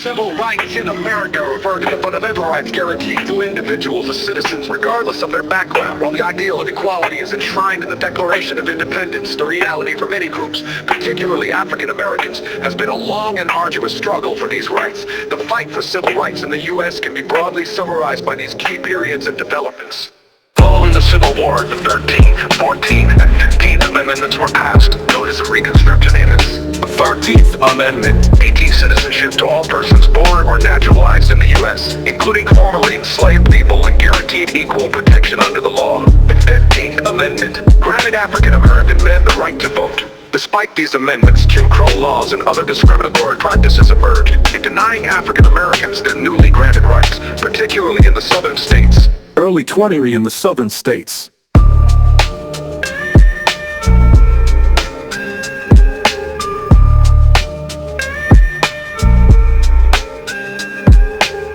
Civil rights in America refer to the fundamental rights guaranteed to individuals as citizens regardless of their background. While the ideal of equality is enshrined in the Declaration of Independence, the reality for many groups, particularly African Americans, has been a long and arduous struggle for these rights. The fight for civil rights in the U.S. can be broadly summarized by these key periods and developments. Following the Civil War, the 13th, 14th, and 15th Amendments were passed, known as the Reconstruction Annexes. The 13th Amendment guarantees citizenship to all persons born or naturalized in the U.S., including formerly enslaved people, and guaranteed equal protection under the law. The 15th Amendment granted African American men the right to vote. Despite these amendments, Jim Crow laws and other discriminatory practices emerged, denying African Americans their newly granted rights, particularly in the southern states. Early 20th in the southern states.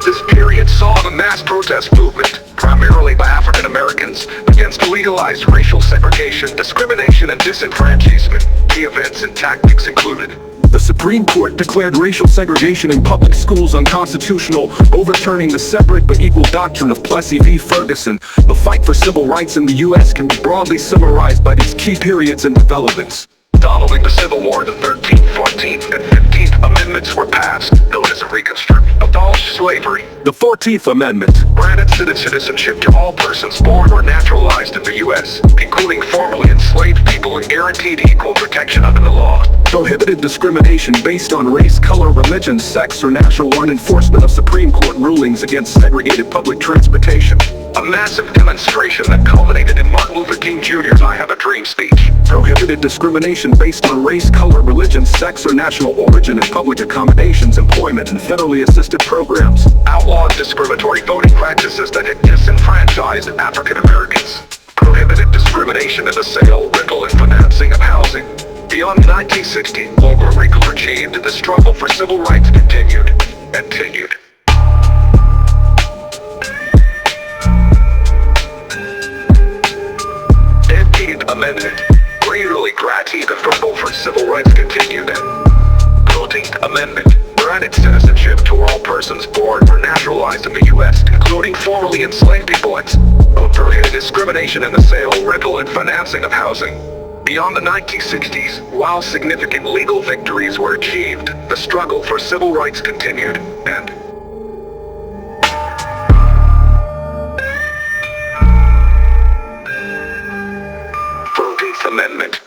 This period saw the mass protest movement, primarily by African Americans, against legalized racial segregation, discrimination, and disenfranchisement. Key events and tactics included: the Supreme Court declared racial segregation in public schools unconstitutional, overturning the separate but equal doctrine of Plessy v. Ferguson. The fight for civil rights in the U.S. can be broadly summarized by these key periods and developments. Following the Civil War, the 13th, 14th, and 15th Amendments were passed, known as the Reconstruction, abolished slavery. The 14th Amendment granted citizenship to all persons born or naturalized in the U.S., including formerly enslaved people, and guaranteed equal protection under the law. Prohibited discrimination based on race, color, religion, sex, or national origin. Enforcement of Supreme Court rulings against segregated public transportation. A massive demonstration that culminated in Martin Luther King Jr.'s "I Have a Dream" speech. Prohibited discrimination based on race, color, religion, sex, or national origin in public accommodations, employment, and federally assisted programs. Outlawed discriminatory voting practices that had disenfranchised African Americans. Prohibited discrimination in the sale, rental, and financing of housing. Beyond the 1960s, local recall achieved, the struggle for civil rights continued. 15th Amendment really granted the struggle for civil rights continued. 14th Amendment granted citizenship to all persons born or naturalized in the U.S., including formerly enslaved people, and prohibited discrimination in the sale, rental, and financing of housing. Beyond the 1960s, while significant legal victories were achieved, the struggle for civil rights continued. 14th Amendment